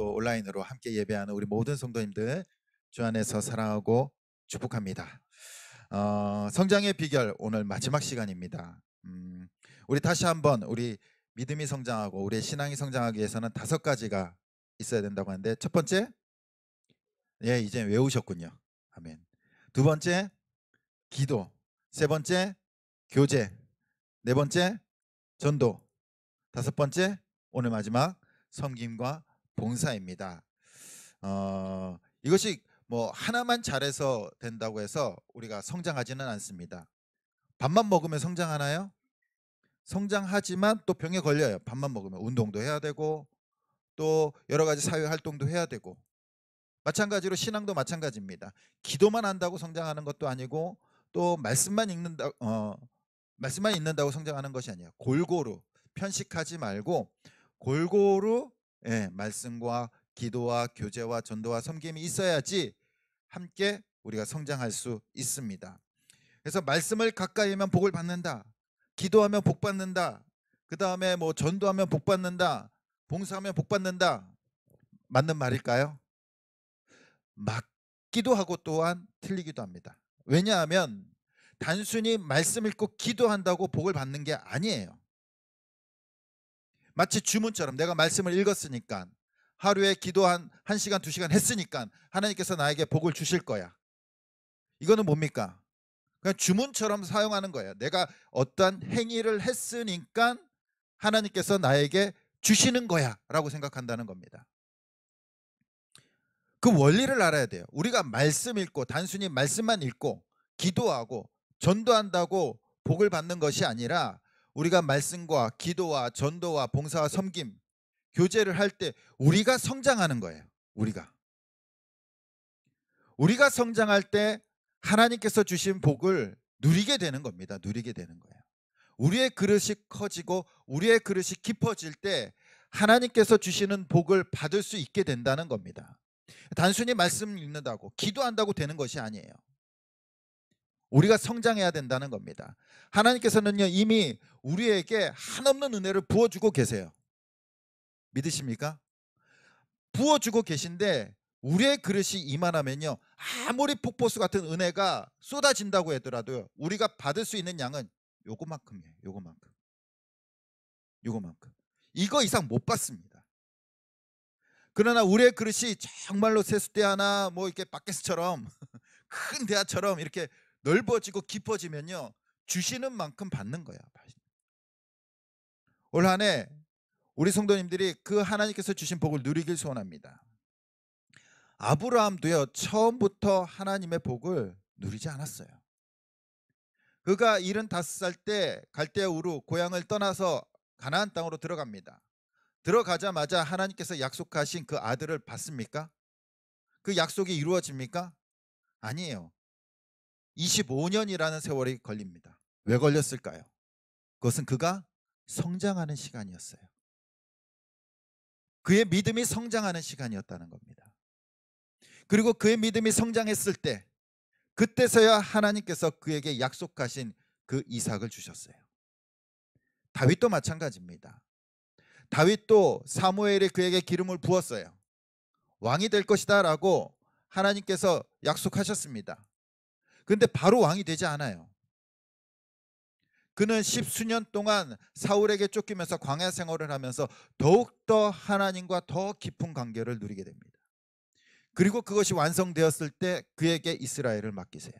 또 온라인으로 함께 예배하는 우리 모든 성도님들 주 안에서 사랑하고 축복합니다. 성장의 비결 오늘 마지막 시간입니다. 우리 다시 한번 우리 믿음이 성장하고 우리의 신앙이 성장하기 위해서는 5가지가 있어야 된다고 하는데, 첫 번째, 예, 이제 외우셨군요. 아멘. 두 번째, 기도. 세 번째, 교제. 네 번째, 전도. 다섯 번째, 오늘 마지막, 섬김과 봉사입니다. 이것이 뭐 하나만 잘해서 된다고 해서 우리가 성장하지는 않습니다. 밥만 먹으면 성장하나요? 성장하지만 또 병에 걸려요. 밥만 먹으면 운동도 해야 되고 또 여러 가지 사회 활동도 해야 되고, 마찬가지로 신앙도 마찬가지입니다. 기도만 한다고 성장하는 것도 아니고 또 말씀만 읽는다고 성장하는 것이 아니에요. 골고루 편식하지 말고 골고루, 예, 말씀과 기도와 교제와 전도와 섬김이 있어야지 함께 우리가 성장할 수 있습니다. 그래서 말씀을 가까이 하면 복을 받는다, 기도하면 복 받는다, 그 다음에 뭐 전도하면 복 받는다, 봉사하면 복 받는다, 맞는 말일까요? 맞기도 하고 또한 틀리기도 합니다. 왜냐하면 단순히 말씀 읽고 기도한다고 복을 받는 게 아니에요. 마치 주문처럼 내가 말씀을 읽었으니까, 하루에 기도 한 1시간 2시간 했으니까 하나님께서 나에게 복을 주실 거야. 이거는 뭡니까? 그냥 주문처럼 사용하는 거예요. 내가 어떠한 행위를 했으니까 하나님께서 나에게 주시는 거야 라고 생각한다는 겁니다. 그 원리를 알아야 돼요. 우리가 말씀 읽고 단순히 말씀만 읽고 기도하고 전도한다고 복을 받는 것이 아니라, 우리가 말씀과 기도와 전도와 봉사와 섬김, 교제를 할 때 우리가 성장하는 거예요. 우리가 성장할 때 하나님께서 주신 복을 누리게 되는 겁니다. 누리게 되는 거예요. 우리의 그릇이 커지고 우리의 그릇이 깊어질 때 하나님께서 주시는 복을 받을 수 있게 된다는 겁니다. 단순히 말씀 읽는다고 기도한다고 되는 것이 아니에요. 우리가 성장해야 된다는 겁니다. 하나님께서는요, 이미 우리에게 한없는 은혜를 부어주고 계세요. 믿으십니까? 부어주고 계신데 우리의 그릇이 이만하면요, 아무리 폭포수 같은 은혜가 쏟아진다고 하더라도 우리가 받을 수 있는 양은 요거만큼이에요. 요거만큼. 이거 이상 못 받습니다. 그러나 우리의 그릇이 정말로 세숫대야나 뭐 이렇게 바켓스처럼 큰 대야처럼 이렇게 넓어지고 깊어지면요, 주시는 만큼 받는 거야. 올 한 해 우리 성도님들이 그 하나님께서 주신 복을 누리길 소원합니다. 아브라함도요, 처음부터 하나님의 복을 누리지 않았어요. 그가 75살 때 갈대아 우르 고향을 떠나서 가나안 땅으로 들어갑니다. 들어가자마자 하나님께서 약속하신 그 아들을 받습니까? 그 약속이 이루어집니까? 아니에요. 25년이라는 세월이 걸립니다. 왜 걸렸을까요? 그것은 그가 성장하는 시간이었어요. 그의 믿음이 성장하는 시간이었다는 겁니다. 그리고 그의 믿음이 성장했을 때, 그때서야 하나님께서 그에게 약속하신 그 이삭을 주셨어요. 다윗도 마찬가지입니다. 다윗도 사무엘이 그에게 기름을 부었어요. 왕이 될 것이다 라고 하나님께서 약속하셨습니다. 그런데 바로 왕이 되지 않아요. 그는 10수년 동안 사울에게 쫓기면서 광야 생활을 하면서 더욱더 하나님과 더 깊은 관계를 누리게 됩니다. 그리고 그것이 완성되었을 때 그에게 이스라엘을 맡기세요.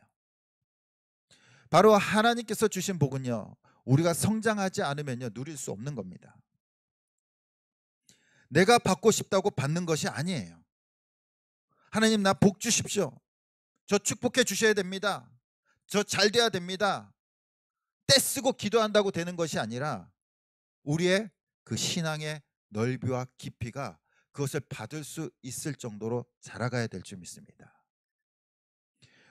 바로 하나님께서 주신 복은요, 우리가 성장하지 않으면요, 누릴 수 없는 겁니다. 내가 받고 싶다고 받는 것이 아니에요. 하나님, 나 복 주십시오. 저 축복해 주셔야 됩니다. 저 잘 돼야 됩니다. 떼쓰고 기도한다고 되는 것이 아니라, 우리의 그 신앙의 넓이와 깊이가 그것을 받을 수 있을 정도로 자라가야 될 줄 믿습니다.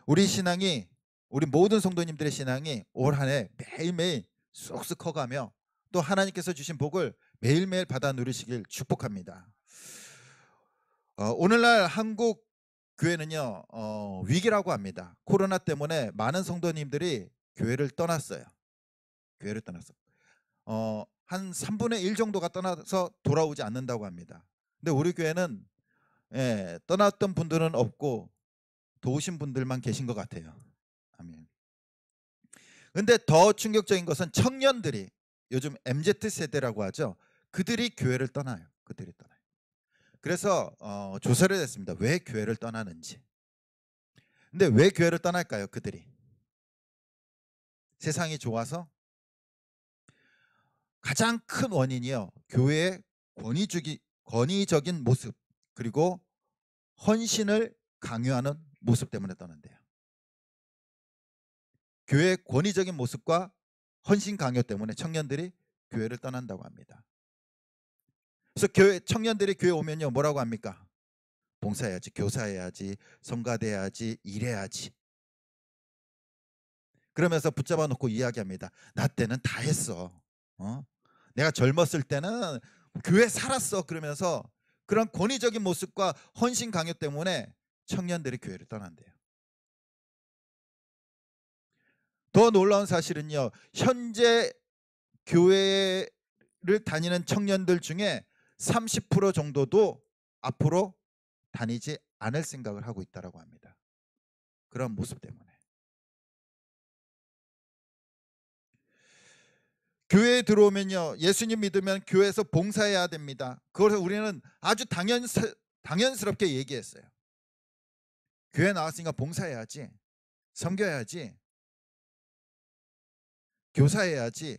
우리 신앙이, 우리 모든 성도님들의 신앙이 올 한 해 매일매일 쑥쑥 커가며 또 하나님께서 주신 복을 매일매일 받아 누리시길 축복합니다. 오늘날 한국 교회는요, 위기라고 합니다. 코로나 때문에 많은 성도님들이 교회를 떠났어요. 한 3분의 1 정도가 떠나서 돌아오지 않는다고 합니다. 근데 우리 교회는 떠났던 분들은 없고 도우신 분들만 계신 것 같아요. 아멘. 근데 더 충격적인 것은 청년들이, 요즘 MZ세대라고 하죠. 그들이 교회를 떠나요. 그들이 떠나요. 그래서 조사를 했습니다. 왜 교회를 떠나는지. 근데 왜 교회를 떠날까요? 그들이. 세상이 좋아서? 가장 큰 원인이요. 교회의 권위적인 모습, 그리고 헌신을 강요하는 모습 때문에 떠난대요. 교회의 권위적인 모습과 헌신 강요 때문에 청년들이 교회를 떠난다고 합니다. 그래서 청년들이 교회 오면요, 뭐라고 합니까? 봉사해야지, 교사해야지, 성가대해야지, 일해야지. 그러면서 붙잡아 놓고 이야기합니다. 나 때는 다 했어. 내가 젊었을 때는 교회 살았어. 그러면서 그런 권위적인 모습과 헌신 강요 때문에 청년들이 교회를 떠난대요. 더 놀라운 사실은요, 현재 교회를 다니는 청년들 중에 30% 정도도 앞으로 다니지 않을 생각을 하고 있다고 합니다. 그런 모습 때문에. 교회에 들어오면요, 예수님 믿으면 교회에서 봉사해야 됩니다. 그것을 우리는 아주 당연스럽게 얘기했어요. 교회 나왔으니까 봉사해야지, 섬겨야지, 교사해야지,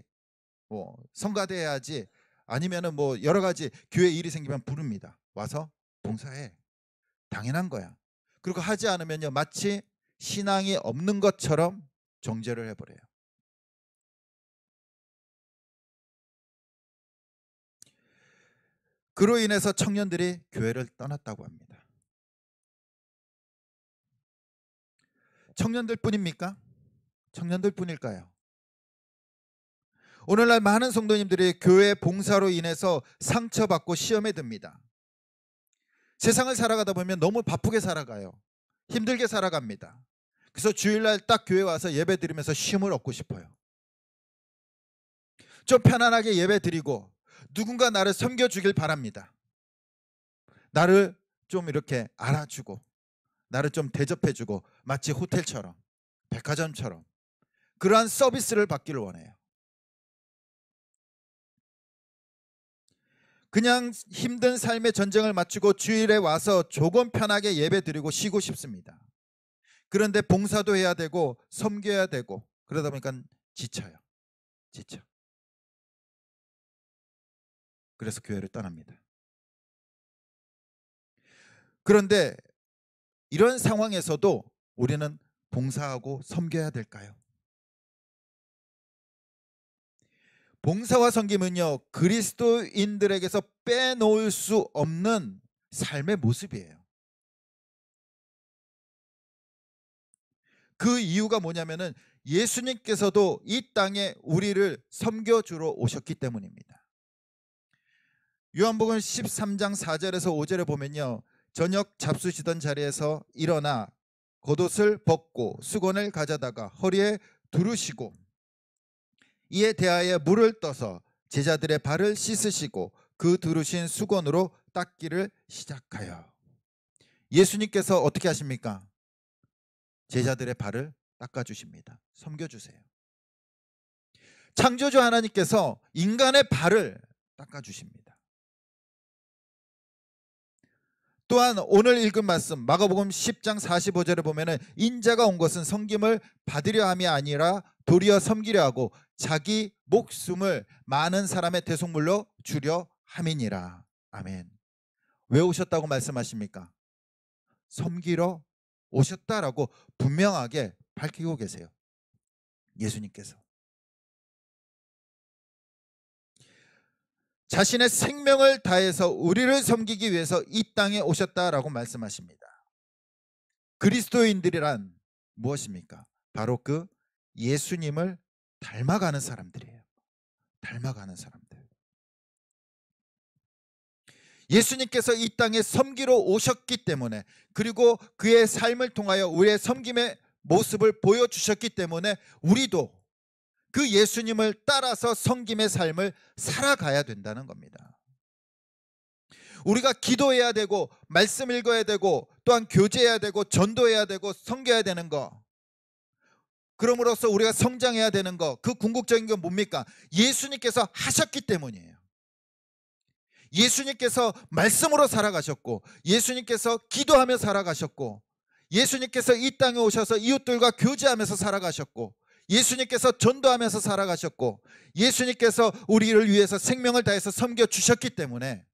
성가대해야지, 아니면은 여러 가지 교회 일이 생기면 부릅니다. 와서 봉사해. 당연한 거야. 그리고 하지 않으면요, 마치 신앙이 없는 것처럼 정죄를 해버려요. 그로 인해서 청년들이 교회를 떠났다고 합니다. 청년들 뿐입니까? 청년들 뿐일까요? 오늘날 많은 성도님들이 교회 봉사로 인해서 상처받고 시험에 듭니다. 세상을 살아가다 보면 너무 바쁘게 살아가요. 힘들게 살아갑니다. 그래서 주일날 딱 교회 와서 예배 드리면서 쉼을 얻고 싶어요. 좀 편안하게 예배 드리고 누군가 나를 섬겨주길 바랍니다. 나를 좀 이렇게 알아주고 나를 좀 대접해주고 마치 호텔처럼, 백화점처럼 그러한 서비스를 받기를 원해요. 그냥 힘든 삶의 전쟁을 마치고 주일에 와서 조금 편하게 예배 드리고 쉬고 싶습니다. 그런데 봉사도 해야 되고 섬겨야 되고 그러다 보니까 지쳐요. 지쳐. 그래서 교회를 떠납니다. 그런데 이런 상황에서도 우리는 봉사하고 섬겨야 될까요? 봉사와 섬김은요, 그리스도인들에게서 빼놓을 수 없는 삶의 모습이에요. 그 이유가 뭐냐면은 예수님께서도 이 땅에 우리를 섬겨주러 오셨기 때문입니다. 요한복음 13장 4절에서 5절에 보면요, 저녁 잡수시던 자리에서 일어나 겉옷을 벗고 수건을 가져다가 허리에 두르시고 이에 대하여 물을 떠서 제자들의 발을 씻으시고 그 두르신 수건으로 닦기를 시작하여. 예수님께서 어떻게 하십니까? 제자들의 발을 닦아주십니다. 섬겨주세요. 창조주 하나님께서 인간의 발을 닦아주십니다. 또한 오늘 읽은 말씀 마가복음 10장 45절에 보면은 인자가 온 것은 섬김을 받으려 함이 아니라 도리어 섬기려 하고 자기 목숨을 많은 사람의 대속물로 주려 함이니라. 아멘. 왜 오셨다고 말씀하십니까? 섬기러 오셨다라고 분명하게 밝히고 계세요. 예수님께서. 자신의 생명을 다해서 우리를 섬기기 위해서 이 땅에 오셨다라고 말씀하십니다. 그리스도인들이란 무엇입니까? 바로 그 예수님을 닮아가는 사람들이에요. 닮아가는 사람들. 예수님께서 이 땅에 섬기러 오셨기 때문에, 그리고 그의 삶을 통하여 우리의 섬김의 모습을 보여주셨기 때문에 우리도 그 예수님을 따라서 섬김의 삶을 살아가야 된다는 겁니다. 우리가 기도해야 되고 말씀 읽어야 되고 또한 교제해야 되고 전도해야 되고 섬겨야 되는 거, 그럼으로써 우리가 성장해야 되는 거, 그 궁극적인 건 뭡니까? 예수님께서 하셨기 때문이에요. 예수님께서 말씀으로 살아가셨고, 예수님께서 기도하며 살아가셨고, 예수님께서 이 땅에 오셔서 이웃들과 교제하면서 살아가셨고, 예수님께서 전도하면서 살아가셨고, 예수님께서 우리를 위해서 생명을 다해서 섬겨주셨기 때문에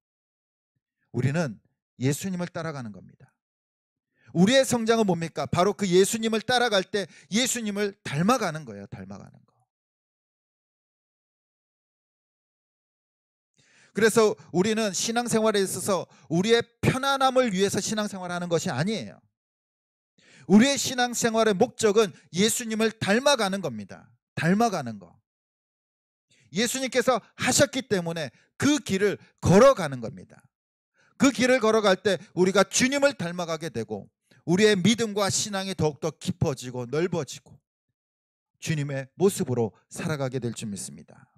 우리는 예수님을 따라가는 겁니다. 우리의 성장은 뭡니까? 바로 그 예수님을 따라갈 때 예수님을 닮아가는 거예요. 닮아가는 거. 그래서 우리는 신앙생활에 있어서 우리의 편안함을 위해서 신앙생활하는 것이 아니에요. 우리의 신앙생활의 목적은 예수님을 닮아가는 겁니다. 닮아가는 거. 예수님께서 하셨기 때문에 그 길을 걸어가는 겁니다. 그 길을 걸어갈 때 우리가 주님을 닮아가게 되고 우리의 믿음과 신앙이 더욱더 깊어지고 넓어지고 주님의 모습으로 살아가게 될 줄 믿습니다.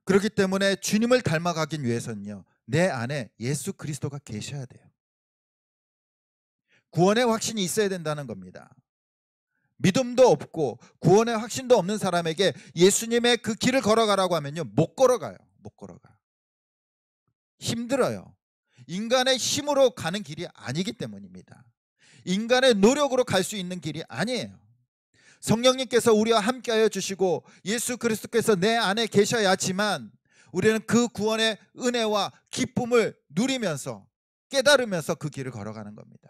그렇기 때문에 주님을 닮아가기 위해서는요, 내 안에 예수 그리스도가 계셔야 돼요. 구원의 확신이 있어야 된다는 겁니다. 믿음도 없고 구원의 확신도 없는 사람에게 예수님의 그 길을 걸어가라고 하면요, 못 걸어가요. 못 걸어가. 힘들어요. 인간의 힘으로 가는 길이 아니기 때문입니다. 인간의 노력으로 갈 수 있는 길이 아니에요. 성령님께서 우리와 함께하여 주시고 예수 그리스도께서 내 안에 계셔야지만 우리는 그 구원의 은혜와 기쁨을 누리면서 깨달으면서 그 길을 걸어가는 겁니다.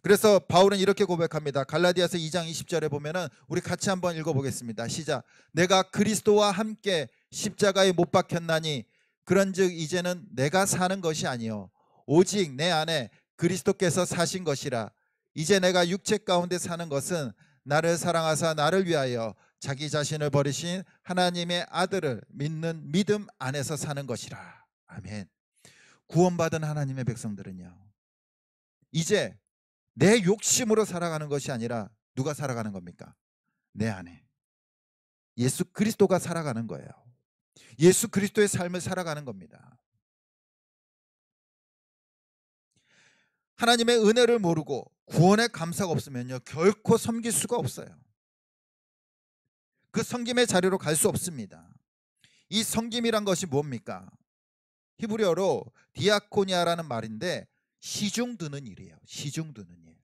그래서 바울은 이렇게 고백합니다. 갈라디아서 2장 20절에 보면은 우리 같이 한번 읽어보겠습니다. 시작. 내가 그리스도와 함께 십자가에 못 박혔나니 그런즉 이제는 내가 사는 것이 아니요 오직 내 안에 그리스도께서 사신 것이라. 이제 내가 육체 가운데 사는 것은 나를 사랑하사 나를 위하여 자기 자신을 버리신 하나님의 아들을 믿는 믿음 안에서 사는 것이라. 아멘. 구원받은 하나님의 백성들은요, 이제 내 욕심으로 살아가는 것이 아니라 누가 살아가는 겁니까? 내 안에 예수 그리스도가 살아가는 거예요. 예수 그리스도의 삶을 살아가는 겁니다. 하나님의 은혜를 모르고 구원의 감사가 없으면요, 결코 섬길 수가 없어요. 그 섬김의 자리로 갈 수 없습니다. 이 섬김이란 것이 뭡니까? 히브리어로 디아코니아라는 말인데 시중 드는 일이에요. 시중 드는 일.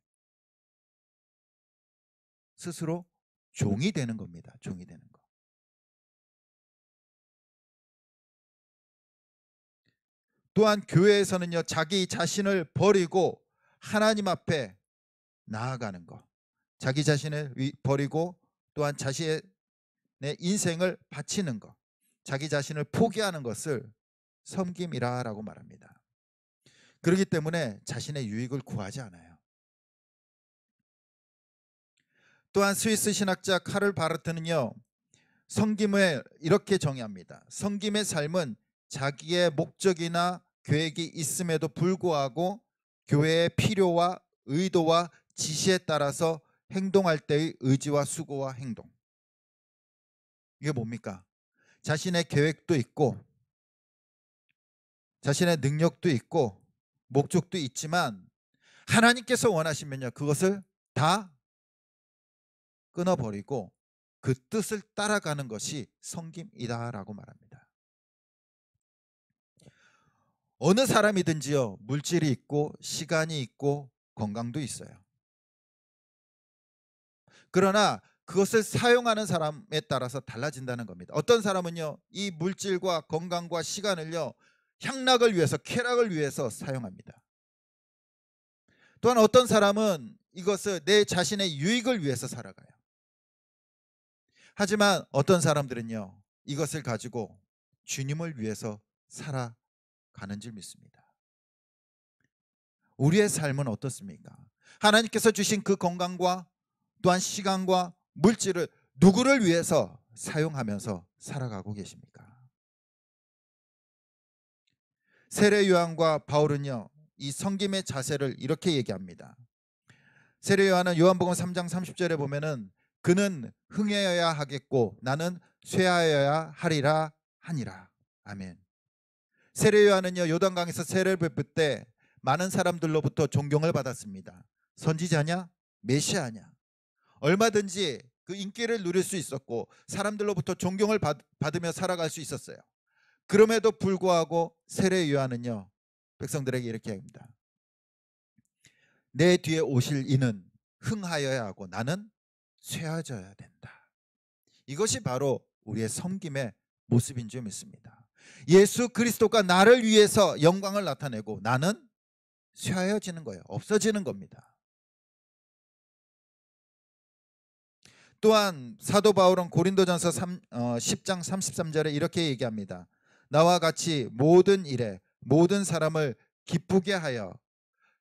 스스로 종이 되는 겁니다. 종이 되는 거. 또한 교회에서는요, 자기 자신을 버리고 하나님 앞에 나아가는 거. 자기 자신을 버리고 또한 자신의 인생을 바치는 것, 자기 자신을 포기하는 것을 섬김이라고 말합니다. 그렇기 때문에 자신의 유익을 구하지 않아요. 또한 스위스 신학자 카를 바르트는요, 섬김을 이렇게 정의합니다. 섬김의 삶은 자기의 목적이나 계획이 있음에도 불구하고 교회의 필요와 의도와 지시에 따라서 행동할 때의 의지와 수고와 행동. 이게 뭡니까? 자신의 계획도 있고 자신의 능력도 있고 목적도 있지만 하나님께서 원하시면요, 그것을 다 끊어버리고 그 뜻을 따라가는 것이 섬김이다라고 말합니다. 어느 사람이든지요, 물질이 있고 시간이 있고 건강도 있어요. 그러나 그것을 사용하는 사람에 따라서 달라진다는 겁니다. 어떤 사람은요, 이 물질과 건강과 시간을요, 향락을 위해서, 쾌락을 위해서 사용합니다. 또한 어떤 사람은 이것을 내 자신의 유익을 위해서 살아가요. 하지만 어떤 사람들은요, 이것을 가지고 주님을 위해서 살아가는 줄 믿습니다. 우리의 삶은 어떻습니까? 하나님께서 주신 그 건강과 또한 시간과 물질을 누구를 위해서 사용하면서 살아가고 계십니까? 세례 요한과 바울은요, 이 섬김의 자세를 이렇게 얘기합니다. 세례 요한은 요한복음 3장 30절에 보면은 그는 흥해야 하겠고 나는 쇠하여야 하리라 하니라. 아멘. 세례 요한은요, 요단강에서 세례를 베풀 때 많은 사람들로부터 존경을 받았습니다. 선지자냐? 메시아냐? 얼마든지 그 인기를 누릴 수 있었고 사람들로부터 존경을 받으며 살아갈 수 있었어요. 그럼에도 불구하고 세례 요한은요, 백성들에게 이렇게 합니다. 내 뒤에 오실 이는 흥하여야 하고 나는 쇠해져야 된다. 이것이 바로 우리의 섬김의 모습인 줄 믿습니다. 예수 그리스도가 나를 위해서 영광을 나타내고 나는 쇠하여지는 거예요. 없어지는 겁니다. 또한 사도 바울은 고린도전서 10장 33절에 이렇게 얘기합니다. 나와 같이 모든 일에 모든 사람을 기쁘게 하여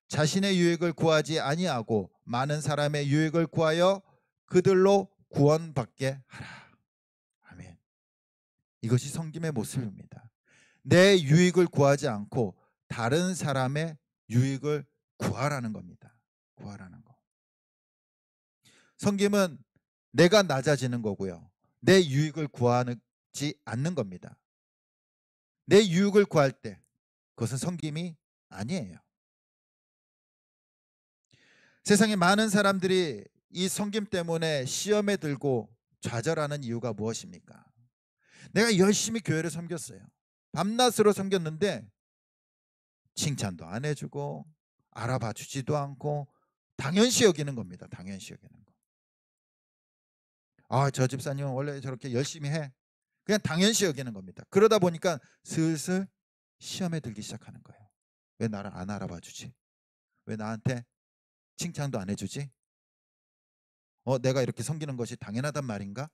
자신의 유익을 구하지 아니하고 많은 사람의 유익을 구하여 그들로 구원받게 하라. 아멘. 이것이 섬김의 모습입니다. 내 유익을 구하지 않고 다른 사람의 유익을 구하라는 겁니다. 구하라는 거. 섬김은 내가 낮아지는 거고요. 내 유익을 구하지 않는 겁니다. 내 유익을 구할 때 그것은 섬김이 아니에요. 세상에 많은 사람들이 이 섬김 때문에 시험에 들고 좌절하는 이유가 무엇입니까? 내가 열심히 교회를 섬겼어요. 밤낮으로 섬겼는데 칭찬도 안 해주고 알아봐 주지도 않고 당연시 여기는 겁니다. 당연시 여기는 거. 아, 저 집사님은 원래 저렇게 열심히 해. 그냥 당연시 여기는 겁니다. 그러다 보니까 슬슬 시험에 들기 시작하는 거예요. 왜 나를 안 알아봐 주지? 왜 나한테 칭찬도 안 해주지? 내가 이렇게 섬기는 것이 당연하단 말인가?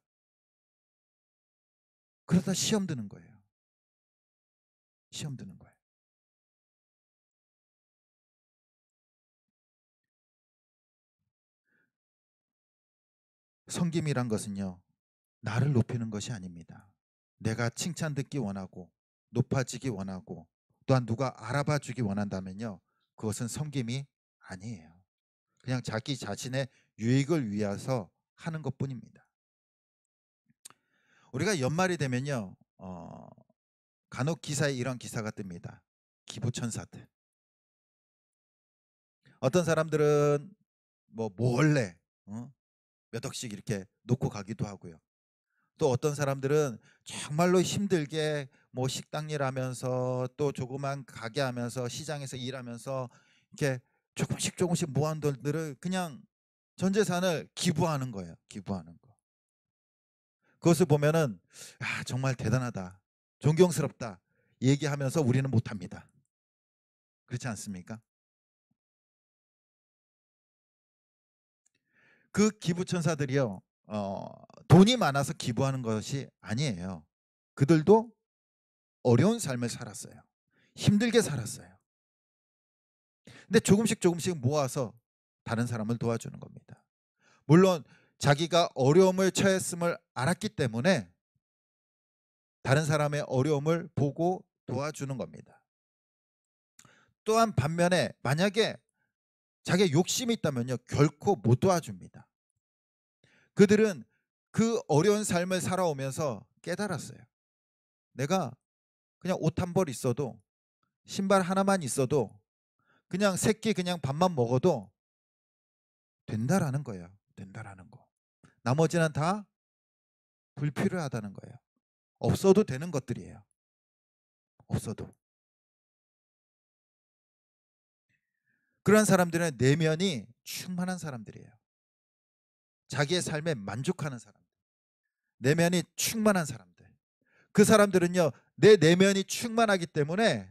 그러다 시험 드는 거예요. 시험 드는 거예요. 섬김이란 것은요, 나를 높이는 것이 아닙니다. 내가 칭찬 듣기 원하고 높아지기 원하고 또한 누가 알아봐 주기 원한다면요, 그것은 섬김이 아니에요. 그냥 자기 자신의 유익을 위해서 하는 것뿐입니다. 우리가 연말이 되면요, 간혹 기사에 이런 기사가 뜹니다. 기부천사들. 어떤 사람들은 뭐 몰래 몇 억씩 이렇게 놓고 가기도 하고요. 또 어떤 사람들은 정말로 힘들게 뭐 식당 일하면서 또 조그만 가게 하면서 시장에서 일하면서 이렇게 조금씩 조금씩 모은 돈들을 그냥 전 재산을 기부하는 거예요. 기부하는 거. 그것을 보면은 정말 대단하다. 존경스럽다. 얘기하면서 우리는 못합니다. 그렇지 않습니까? 그 기부천사들이요, 돈이 많아서 기부하는 것이 아니에요. 그들도 어려운 삶을 살았어요. 힘들게 살았어요. 근데 조금씩 조금씩 모아서 다른 사람을 도와주는 겁니다. 물론 자기가 어려움을 처했음을 알았기 때문에 다른 사람의 어려움을 보고 도와주는 겁니다. 또한 반면에 만약에 자기의 욕심이 있다면요, 결코 못 도와줍니다. 그들은 그 어려운 삶을 살아오면서 깨달았어요. 내가 그냥 옷 한 벌 있어도 신발 하나만 있어도 그냥 새끼 그냥 밥만 먹어도 된다라는 거예요. 된다라는 거. 나머지는 다 불필요하다는 거예요. 없어도 되는 것들이에요. 없어도. 그런 사람들은 내면이 충만한 사람들이에요. 자기의 삶에 만족하는 사람들. 내면이 충만한 사람들. 그 사람들은요, 내 내면이 충만하기 때문에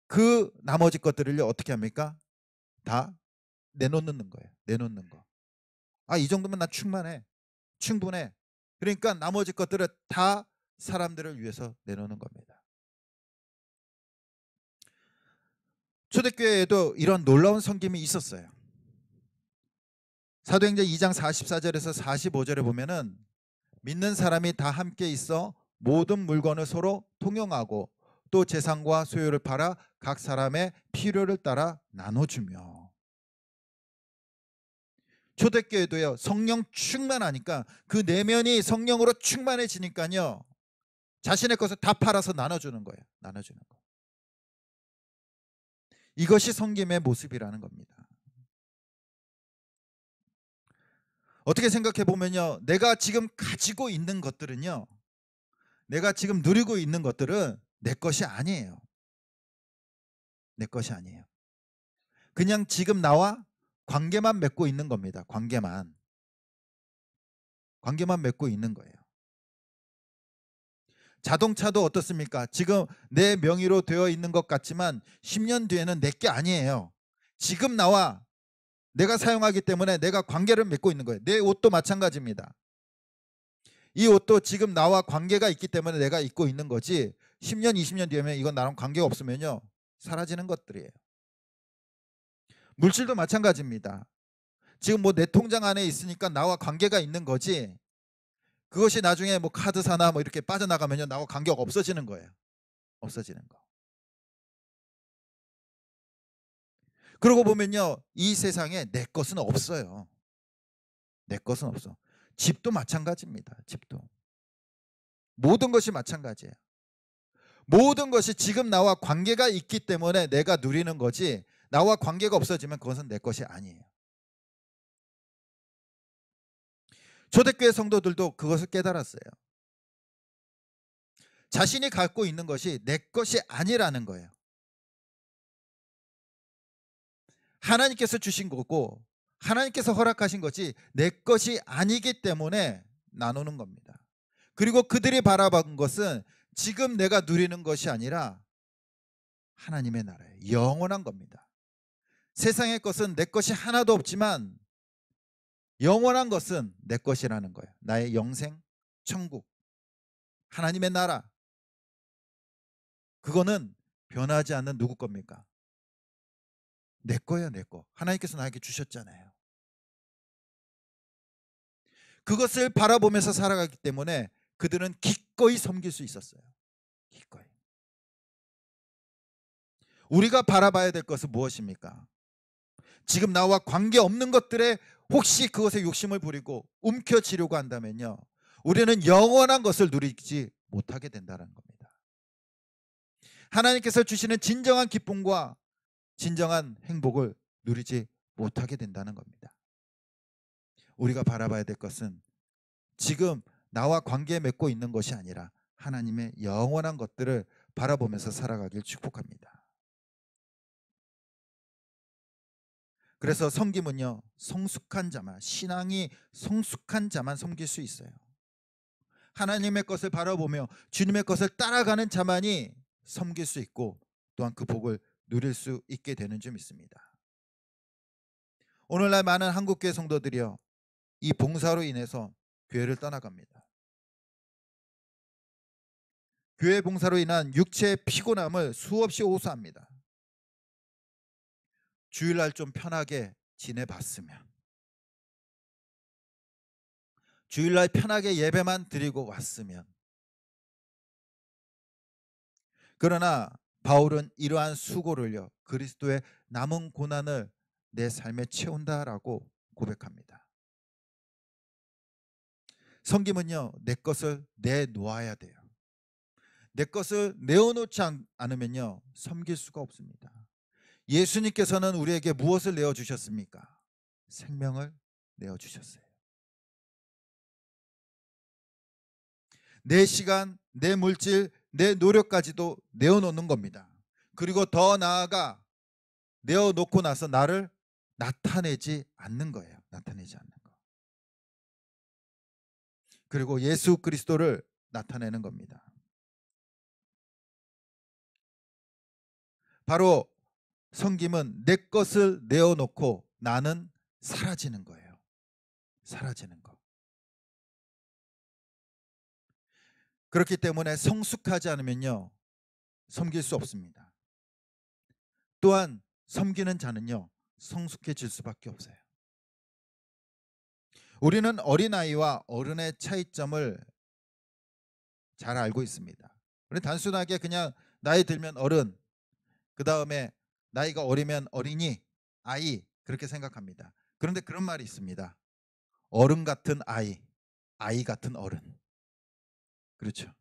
그 나머지 것들을요, 어떻게 합니까? 다 내놓는 거예요. 내놓는 거. 이 정도면 나 충만해. 충분해. 그러니까 나머지 것들을 다 사람들을 위해서 내놓는 겁니다. 초대교회에도 이런 놀라운 섬김이 있었어요. 사도행전 2장 44절에서 45절에 보면은 믿는 사람이 다 함께 있어 모든 물건을 서로 통용하고 또 재산과 소유를 팔아 각 사람의 필요를 따라 나눠주며. 초대교회도요, 성령 충만하니까 그 내면이 성령으로 충만해지니까요, 자신의 것을 다 팔아서 나눠주는 거예요. 나눠주는 거. 이것이 섬김의 모습이라는 겁니다. 어떻게 생각해 보면요, 내가 지금 가지고 있는 것들은요, 내가 지금 누리고 있는 것들은 내 것이 아니에요. 내 것이 아니에요. 그냥 지금 나와 관계만 맺고 있는 겁니다. 관계만 맺고 있는 거예요. 자동차도 어떻습니까? 지금 내 명의로 되어 있는 것 같지만 10년 뒤에는 내 게 아니에요. 지금 나와 내가 사용하기 때문에 내가 관계를 맺고 있는 거예요. 내 옷도 마찬가지입니다. 이 옷도 지금 나와 관계가 있기 때문에 내가 입고 있는 거지, 10년 20년 뒤에는 이건 나랑 관계가 없으면요, 사라지는 것들이에요. 물질도 마찬가지입니다. 지금 뭐 내 통장 안에 있으니까 나와 관계가 있는 거지, 그것이 나중에 뭐 카드사나 뭐 이렇게 빠져나가면요, 나와 관계가 없어지는 거예요. 없어지는 거. 그러고 보면요, 이 세상에 내 것은 없어요. 내 것은 없어. 집도 마찬가지입니다. 집도. 모든 것이 마찬가지예요. 모든 것이 지금 나와 관계가 있기 때문에 내가 누리는 거지, 나와 관계가 없어지면 그것은 내 것이 아니에요. 초대교회 성도들도 그것을 깨달았어요. 자신이 갖고 있는 것이 내 것이 아니라는 거예요. 하나님께서 주신 거고 하나님께서 허락하신 것이 내 것이 아니기 때문에 나누는 겁니다. 그리고 그들이 바라본 것은 지금 내가 누리는 것이 아니라 하나님의 나라예요. 영원한 겁니다. 세상의 것은 내 것이 하나도 없지만 영원한 것은 내 것이라는 거예요. 나의 영생, 천국, 하나님의 나라, 그거는 변하지 않는 누구 겁니까? 내 거예요. 내 거. 하나님께서 나에게 주셨잖아요. 그것을 바라보면서 살아가기 때문에 그들은 기꺼이 섬길 수 있었어요. 기꺼이. 우리가 바라봐야 될 것은 무엇입니까? 지금 나와 관계없는 것들에 혹시 그것에 욕심을 부리고 움켜쥐려고 한다면요, 우리는 영원한 것을 누리지 못하게 된다는 겁니다. 하나님께서 주시는 진정한 기쁨과 진정한 행복을 누리지 못하게 된다는 겁니다. 우리가 바라봐야 될 것은 지금 나와 관계 맺고 있는 것이 아니라 하나님의 영원한 것들을 바라보면서 살아가길 축복합니다. 그래서 섬김은요, 성숙한 자만, 신앙이 성숙한 자만 섬길 수 있어요. 하나님의 것을 바라보며 주님의 것을 따라가는 자만이 섬길 수 있고 또한 그 복을 누릴 수 있게 되는 줄 믿습니다. 오늘날 많은 한국교회 성도들이요, 이 봉사로 인해서 교회를 떠나갑니다. 교회 봉사로 인한 육체의 피곤함을 수없이 호소합니다. 주일날 좀 편하게 지내봤으면, 주일날 편하게 예배만 드리고 왔으면. 그러나 바울은 이러한 수고를요, 그리스도의 남은 고난을 내 삶에 채운다라고 고백합니다. 섬김은요, 내 것을 내놓아야 돼요. 내 것을 내어놓지 않으면요, 섬길 수가 없습니다. 예수님께서는 우리에게 무엇을 내어주셨습니까? 생명을 내어주셨어요. 내 시간, 내 물질, 내 노력까지도 내어놓는 겁니다. 그리고 더 나아가 내어놓고 나서 나를 나타내지 않는 거예요. 나타내지 않는 거. 그리고 예수 그리스도를 나타내는 겁니다. 바로 섬김은 내 것을 내어놓고 나는 사라지는 거예요. 사라지는 거. 그렇기 때문에 성숙하지 않으면요, 섬길 수 없습니다. 또한 섬기는 자는요, 성숙해질 수밖에 없어요. 우리는 어린아이와 어른의 차이점을 잘 알고 있습니다. 우리 단순하게 그냥 나이 들면 어른, 그 다음에 나이가 어리면 어린이, 아이, 그렇게 생각합니다. 그런데 그런 말이 있습니다. 어른 같은 아이, 아이 같은 어른. 그렇죠.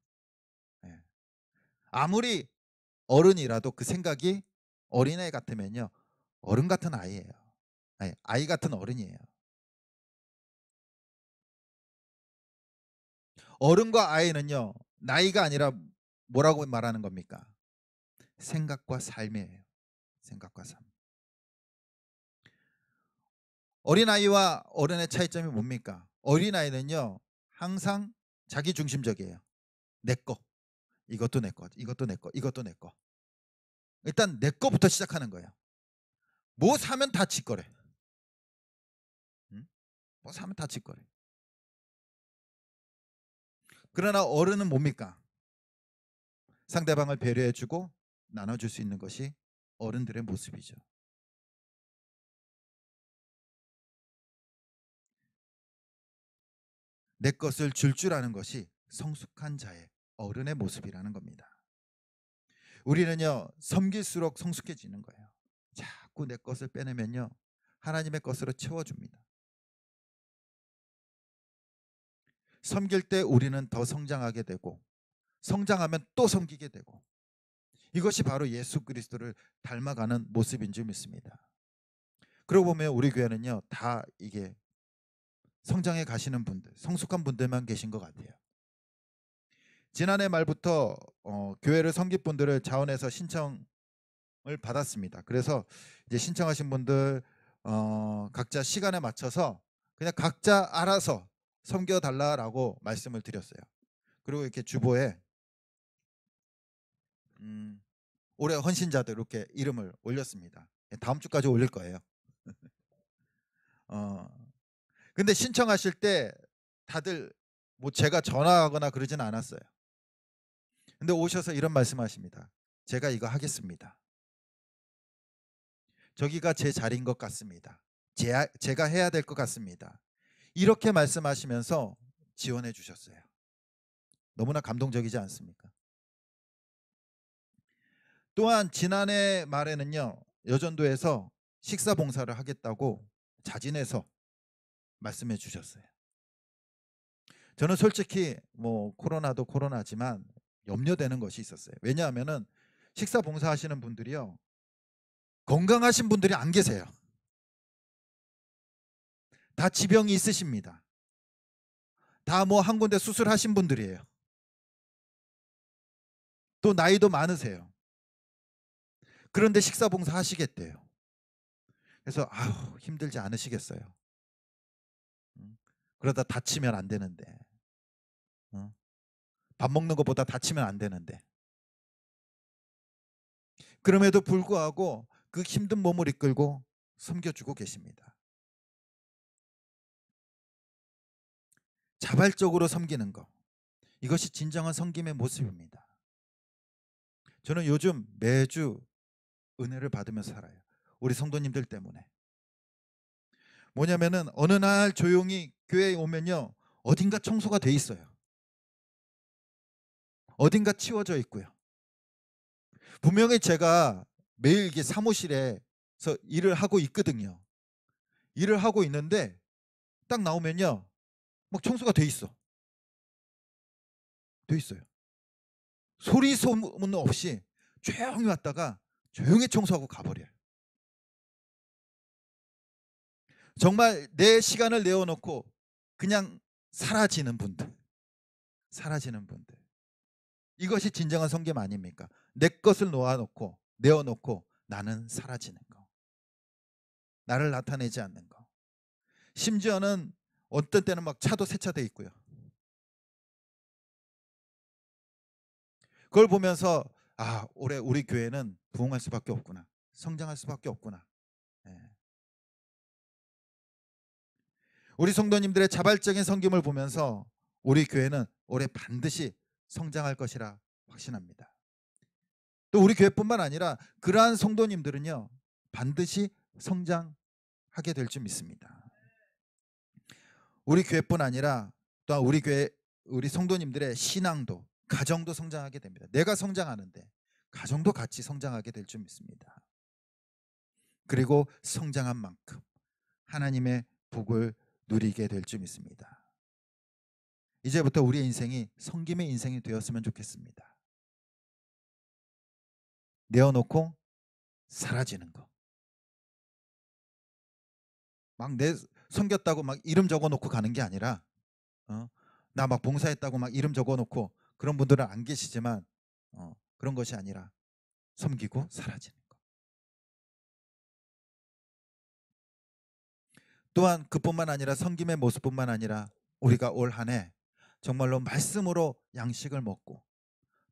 아무리 어른이라도 그 생각이 어린애 같으면요, 어른 같은 아이예요. 아니, 아이 같은 어른이에요. 어른과 아이는요, 나이가 아니라 뭐라고 말하는 겁니까? 생각과 삶이에요. 생각과 삶. 어린아이와 어른의 차이점이 뭡니까? 어린아이는요, 항상 자기 중심적이에요. 내 거, 이것도 내 거, 이것도 내 거, 이것도 내 거. 일단 내 거부터 시작하는 거예요. 뭐 사면 다 지 거래. 응? 뭐 사면 다 지 거래. 그러나 어른은 뭡니까? 상대방을 배려해주고 나눠줄 수 있는 것이 어른들의 모습이죠. 내 것을 줄 아는 것이 성숙한 자의 어른의 모습이라는 겁니다. 우리는요, 섬길수록 성숙해지는 거예요. 자꾸 내 것을 빼내면요, 하나님의 것으로 채워줍니다. 섬길 때 우리는 더 성장하게 되고, 성장하면 또 섬기게 되고, 이것이 바로 예수 그리스도를 닮아가는 모습인 줄 믿습니다. 그러고 보면 우리 교회는요, 다 이게 성장해 가시는 분들, 성숙한 분들만 계신 것 같아요. 지난해 말부터 교회를 섬길 분들을 자원해서 신청을 받았습니다. 그래서 이제 신청하신 분들 각자 시간에 맞춰서 그냥 각자 알아서 섬겨달라라고 말씀을 드렸어요. 그리고 이렇게 주보에 올해 헌신자들 이렇게 이름을 올렸습니다. 다음 주까지 올릴 거예요. 어, 근데 신청하실 때 다들 뭐 제가 전화하거나 그러진 않았어요. 근데 오셔서 이런 말씀하십니다. 제가 이거 하겠습니다. 저기가 제 자리인 것 같습니다. 제가 해야 될 것 같습니다. 이렇게 말씀하시면서 지원해 주셨어요. 너무나 감동적이지 않습니까? 또한 지난해 말에는요, 여전도에서 식사 봉사를 하겠다고 자진해서 말씀해 주셨어요. 저는 솔직히 뭐 코로나도 코로나지만 염려되는 것이 있었어요. 왜냐하면은 식사 봉사하시는 분들이요, 건강하신 분들이 안 계세요. 다 지병이 있으십니다. 다 뭐 한 군데 수술하신 분들이에요. 또 나이도 많으세요. 그런데 식사 봉사 하시겠대요. 그래서 아우, 힘들지 않으시겠어요. 그러다 다치면 안 되는데. 밥 먹는 것보다 다치면 안 되는데. 그럼에도 불구하고 그 힘든 몸을 이끌고 섬겨주고 계십니다. 자발적으로 섬기는 것. 이것이 진정한 섬김의 모습입니다. 저는 요즘 매주 은혜를 받으면서 살아요. 우리 성도님들 때문에. 뭐냐면은 어느 날 조용히 교회에 오면요, 어딘가 청소가 돼 있어요. 어딘가 치워져 있고요. 분명히 제가 매일 이게 사무실에서 일을 하고 있거든요. 일을 하고 있는데 딱 나오면요, 막 청소가 돼 있어. 돼 있어요. 소리 소문 없이 조용히 왔다가 조용히 청소하고 가버려요. 정말 내 시간을 내어놓고 그냥 사라지는 분들. 사라지는 분들. 이것이 진정한 섬김 아닙니까? 내 것을 놓아놓고 내어놓고 나는 사라지는 거. 나를 나타내지 않는 거. 심지어는 어떤 때는 막 차도 세차돼 있고요. 그걸 보면서 아, 올해 우리 교회는 부흥할 수밖에 없구나. 성장할 수밖에 없구나. 예. 우리 성도님들의 자발적인 섬김을 보면서 우리 교회는 올해 반드시 성장할 것이라 확신합니다. 또 우리 교회뿐만 아니라 그러한 성도님들은요, 반드시 성장하게 될 줄 믿습니다. 우리 교회뿐 아니라 또한 우리 교회 우리 성도님들의 신앙도 가정도 성장하게 됩니다. 내가 성장하는데 가정도 같이 성장하게 될 줄 믿습니다. 그리고 성장한 만큼 하나님의 복을 누리게 될 줄 믿습니다. 이제부터 우리의 인생이 섬김의 인생이 되었으면 좋겠습니다. 내어놓고 사라지는 거. 막 내 섬겼다고 막 이름 적어놓고 가는 게 아니라 나 막 봉사했다고 막 이름 적어놓고 그런 분들은 안 계시지만 그런 것이 아니라 섬기고 사라지는 거. 또한 그뿐만 아니라 섬김의 모습뿐만 아니라 우리가 올 한 해 정말로 말씀으로 양식을 먹고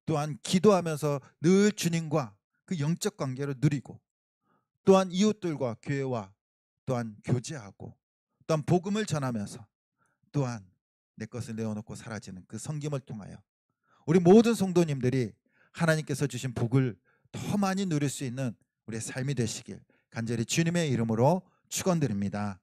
또한 기도하면서 늘 주님과 그 영적 관계를 누리고 또한 이웃들과 교회와 또한 교제하고 또한 복음을 전하면서 또한 내 것을 내어놓고 사라지는 그 섬김을 통하여 우리 모든 성도님들이 하나님께서 주신 복을 더 많이 누릴 수 있는 우리의 삶이 되시길 간절히 주님의 이름으로 축원드립니다.